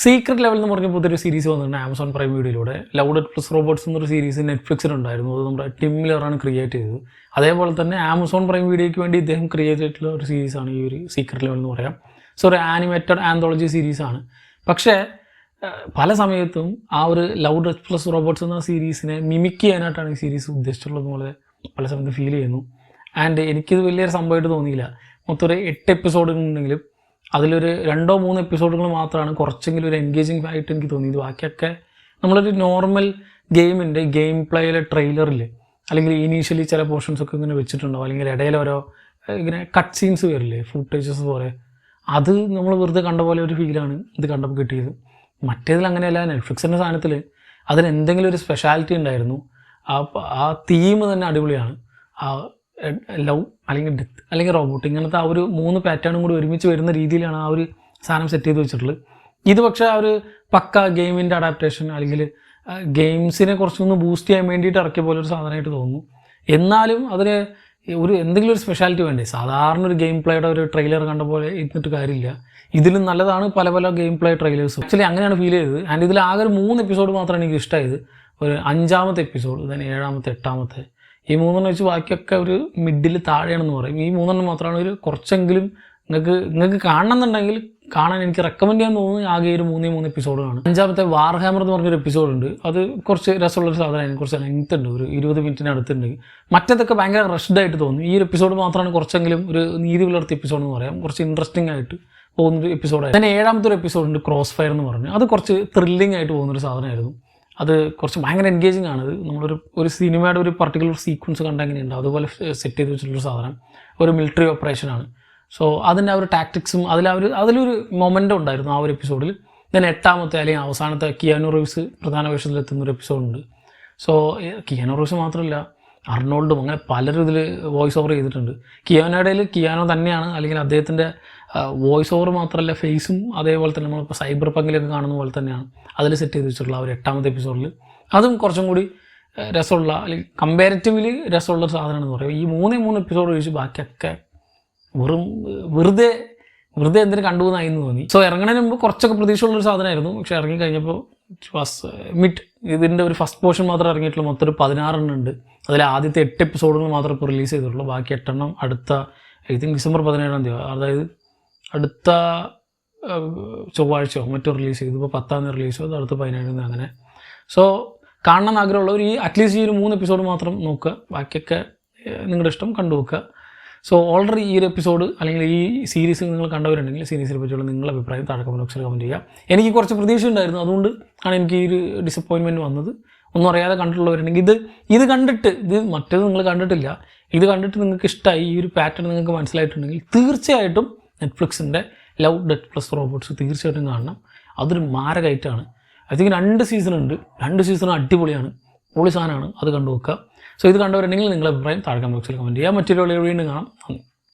Secret level എന്ന് പറഞ്ഞ പുതിയൊരു സീരീസ് വന്നിട്ടുണ്ട് ആമസോൺ പ്രൈം വീഡിയോയിലൂടെ. ലവ് ഡെത്ത് പ്ലസ് റോബോട്ട്സ് എന്നൊരു സീരീസ് നെറ്റ്ഫ്ലിക്സിലുണ്ടായിരുന്നു. അത് നമ്മുടെ ടിം മില്ലറാണ് ക്രിയേറ്റ് ചെയ്തത്. അതേപോലെ തന്നെ ആമസോൺ പ്രൈം വീഡിയോയ്ക്ക് വേണ്ടി ഇദ്ദേഹം ക്രിയേറ്റ് ചെയ്തിട്ടുള്ള ഒരു സീരീസാണ് ഈ ഒരു സീക്രട്ട് ലെവൽ എന്ന് പറയാം. സോ ഒരു ആനിമേറ്റഡ് ആന്തോളജി സീരീസാണ്. പക്ഷേ പല സമയത്തും ആ ഒരു ലവ് ഡെത്ത് പ്ലസ് റോബോട്ട്സ് എന്ന സീരീസിനെ മിമിക് ചെയ്യാനായിട്ടാണ് ഈ സീരീസ് ഉദ്ദേശിച്ചിട്ടുള്ളത് പോലെ പല സമയത്ത് ഫീൽ ചെയ്യുന്നു. ആൻഡ് എനിക്കിത് വലിയൊരു സംഭവമായിട്ട് തോന്നിയില്ല. മൊത്തം ഒരു 8 എപ്പിസോഡുകളുണ്ടെങ്കിലും അതിലൊരു 2-3 എപ്പിസോഡുകൾ മാത്രമാണ് കുറച്ചെങ്കിലും ഒരു എൻഗേജിങ് ആയിട്ട് എനിക്ക് തോന്നിയത്. ബാക്കിയൊക്കെ നമ്മളൊരു നോർമൽ ഗെയിമിൻ്റെ ഗെയിം പ്ലേയിലെ ട്രെയിലറിൽ അല്ലെങ്കിൽ ഇനീഷ്യലി ചില പോർഷൻസൊക്കെ ഇങ്ങനെ വെച്ചിട്ടുണ്ടാവും, അല്ലെങ്കിൽ ഇടയിൽ ഓരോ ഇങ്ങനെ കട്ട് സീൻസ് വരില്ലേ, ഫുട്ടേജസ് പോലെ, അത് നമ്മൾ വെറുതെ കണ്ട പോലെ ഒരു ഫീലാണ് ഇത് കണ്ടപ്പോൾ കിട്ടിയത്. മറ്റേതിൽ അങ്ങനെയല്ല. നെറ്റ്ഫ്ലിക്സിൻ്റെ സാധനത്തിൽ അതിന് എന്തെങ്കിലും ഒരു സ്പെഷ്യാലിറ്റി ഉണ്ടായിരുന്നു. ആ തീം തന്നെ അടിപൊളിയാണ്. ആ ലവ് അല്ലെങ്കിൽ ഡെത്ത് അല്ലെങ്കിൽ റോബോട്ട്, ഇങ്ങനത്തെ ആ ഒരു 3 പാറ്റേണും കൂടി ഒരുമിച്ച് വരുന്ന രീതിയിലാണ് ആ ഒരു സാധനം സെറ്റ് ചെയ്ത് വെച്ചിട്ടുള്ളത്. ഇത് പക്ഷേ ആ ഒരു പക്ക ഗെയിമിൻ്റെ അഡാപ്റ്റേഷൻ അല്ലെങ്കിൽ ഗെയിംസിനെ കുറച്ചൊന്ന് ബൂസ്റ്റ് ചെയ്യാൻ വേണ്ടിയിട്ട് ഇറക്കിയ പോലെ ഒരു സാധനമായിട്ട് തോന്നുന്നു. എന്നാലും അതിന് ഒരു എന്തെങ്കിലും ഒരു സ്പെഷ്യാലിറ്റി വേണ്ടേ. സാധാരണ ഒരു ഗെയിം പ്ലേയുടെ ഒരു ട്രെയിലർ കണ്ട പോലെ ഇരുന്നിട്ട് കാര്യമില്ല. ഇതിലും നല്ലതാണ് പല ഗെയിം പ്ലേ ട്രെയിലേഴ്സും. ആക്ച്വലി അങ്ങനെയാണ് ഫീൽ ചെയ്തത്. ആൻഡ് ഇതിൽ ആകെ ഒരു 3 എപ്പിസോഡ് മാത്രമാണ് എനിക്ക് ഇഷ്ടമായത്. ഒരു 5ാമത്തെ എപ്പിസോഡ്, then 7ാമത്തെ, 8ാമത്തെ, ഈ 3 വെച്ച് ബാക്കിയൊക്കെ ഒരു മിഡിൽ താഴെയാണെന്ന് പറയും. ഈ 3 മാത്രമാണ് ഒരു കുറച്ചെങ്കിലും നിങ്ങൾക്ക് കാണണമെന്നുണ്ടെങ്കിൽ കാണാൻ എനിക്ക് റെക്കമെൻഡ് ചെയ്യാൻ തോന്നുന്നത് ആകെ ഒരു 3 എപ്പിസോഡാണ്. 5ാമത്തെ വാർഹാമർ എന്ന് പറഞ്ഞൊരു എപ്പിസോഡുണ്ട്. അത് കുറച്ച് രസമുള്ളൊരു സാധനമാണ്. കുറച്ച് ലെങ്ത് ഉണ്ട്, ഒരു 20 മിനിറ്റിന് അടുത്തുണ്ട്. മറ്റേതൊക്കെ ഭയങ്കര റഷ്ഡ് ആയിട്ട് തോന്നി. ഈ ഒരു എപ്പിസോഡ് മാത്രമാണ് കുറച്ചെങ്കിലും ഒരു നീതി പുലർത്തിയ എപ്പിസോഡ് എന്ന് പറയാം. കുറച്ച് ഇൻട്രസ്റ്റിംഗ് ആയിട്ട് പോകുന്നൊരു എപ്പിസോഡായിരുന്നു. then 7ാമത്തെ ഒരു എപ്പിസോഡുണ്ട് ക്രോസ് ഫയർ എന്ന് പറഞ്ഞു. അത് കുറച്ച് ത്രില്ലിംഗ് ആയിട്ട് പോകുന്നൊരു സാധനമായിരുന്നു. അത് കുറച്ച് ഭയങ്കര എൻഗേജിങ് ആണ്. അത് നമ്മളൊരു സിനിമയുടെ ഒരു പർട്ടിക്കുലർ സീക്വൻസ് കണ്ടാൽ എങ്ങനെയുണ്ട് അതുപോലെ സെറ്റ് ചെയ്ത് വെച്ചിട്ടുള്ളൊരു സാധനം. ഒരു മിലിറ്ററി ഓപ്പറേഷനാണ്. സോ അതിൻ്റെ ആ ഒരു ടാക്ടിക്സും അതിലൊരു മൊമെൻ്റ് ഉണ്ടായിരുന്നു ആ ഒരു എപ്പിസോഡിൽ. then 8ാമത്തെ അല്ലെങ്കിൽ അവസാനത്തെ കിയാനോ റീവ്സ് പ്രധാന വേഷത്തിലെത്തുന്നൊരു എപ്പിസോഡുണ്ട്. സോ കിയാനോ റീവ്സ് മാത്രമല്ല, അർണോൾഡും അങ്ങനെ പലരും ഇതിൽ വോയിസ് ഓവർ ചെയ്തിട്ടുണ്ട്. കിയാനോയുടെയിൽ കിയാനോ തന്നെയാണ്, അല്ലെങ്കിൽ അദ്ദേഹത്തിൻ്റെ വോയിസ് ഓവർ മാത്രമല്ല ഫേസും അതേപോലെ തന്നെ നമ്മളിപ്പോൾ സൈബർ പങ്കിലൊക്കെ കാണുന്ന പോലെ തന്നെയാണ് അതിൽ സെറ്റ് ചെയ്ത് വെച്ചിട്ടുള്ള ആ ഒരു 8ാമത്തെ എപ്പിസോഡിൽ. അതും കുറച്ചും കൂടി രസമുള്ള അല്ലെങ്കിൽ കമ്പാരിറ്റീവ്ലി രസമുള്ളൊരു സാധനമാണെന്ന് പറയും. ഈ 3 എപ്പിസോഡ് ഒഴിച്ച് ബാക്കിയൊക്കെ വെറുതെ എന്തിനു കണ്ടുപോകുന്നായിരുന്നു തോന്നി. സോ ഇറങ്ങുന്നതിന് മുമ്പ് കുറച്ചൊക്കെ പ്രതീക്ഷയുള്ളൊരു സാധനമായിരുന്നു. പക്ഷേ ഇറങ്ങി കഴിഞ്ഞപ്പോൾ മിഡ് ഇതിൻ്റെ ഒരു ഫസ്റ്റ് പോർഷൻ മാത്രമേ ഇറങ്ങിയിട്ടുള്ളൂ. മൊത്തം ഒരു 16 ഉണ്ട്. അതിൽ ആദ്യത്തെ 8 എപ്പിസോഡുകൾ മാത്രമേ ഇപ്പോൾ റിലീസ് ചെയ്തിട്ടുള്ളൂ. ബാക്കി 8 അടുത്ത ഐ തിങ്ക് ഡിസംബർ 17-ാം തീയതി, അതായത് അടുത്ത ചൊവ്വാഴ്ചയോ മറ്റോ റിലീസ് ചെയ്തു. ഇപ്പോൾ 10-ാം തീയതി റിലീസ് ചെയ്തു, അടുത്ത 17-ാം തീയതി അങ്ങനെ. സോ കാണണം ആഗ്രഹമുള്ളവർ അറ്റ്ലീസ്റ്റ് ഈ ഒരു 3 എപ്പിസോഡ് മാത്രം നോക്കുക. ബാക്കിയൊക്കെ നിങ്ങളുടെ ഇഷ്ടം കണ്ടു നോക്കുക. സോ ഓൾറെഡി ഈ ഒരു എപ്പിസോഡ് അല്ലെങ്കിൽ ഈ സീരീസ് നിങ്ങൾ കണ്ടവരുണ്ടെങ്കിൽ സീരീസിനെ പറ്റിയുള്ള നിങ്ങളുടെ അഭിപ്രായം താഴെ കമൻറ്റ് ബോക്സിൽ കമൻറ്റ് ചെയ്യുക. എനിക്ക് കുറച്ച് പ്രതീക്ഷ ഉണ്ടായിരുന്നു, അതുകൊണ്ട് ആണ് എനിക്ക് ഈ ഒരു ഡിസപ്പോയിൻമെൻറ്റ് വന്നത്. ഒന്നും അറിയാതെ കണ്ടിട്ടുള്ളവരുണ്ടെങ്കിൽ ഇത് കണ്ടിട്ട്, ഇത് മറ്റേത് നിങ്ങൾ കണ്ടിട്ടില്ല, ഇത് കണ്ടിട്ട് നിങ്ങൾക്ക് ഇഷ്ടമായി, ഈ ഒരു പാറ്റേൺ നിങ്ങൾക്ക് മനസ്സിലായിട്ടുണ്ടെങ്കിൽ തീർച്ചയായിട്ടും നെറ്റ്ഫ്ലിക്സിൻ്റെ ലവ് ഡെത്ത് പ്ലസ് റോബോട്ട്സ് തീർച്ചയായിട്ടും കാണണം. അതൊരു മാരകമായിട്ടാണ്. I think 2 സീസണുണ്ട്. 2 സീസണും അടിപൊളിയാണ്, പൊളി സാധനമാണ്. അത് കണ്ടു നോക്കുക. സോ ഇത് കണ്ടവരുണ്ടെങ്കിൽ നിങ്ങളുടെ അഭിപ്രായം താഴെ കമൻറ്റ് ബോക്സിൽ കമൻറ്റ് ചെയ്യുക. മറ്റൊരു വീണ്ടും കാണാം.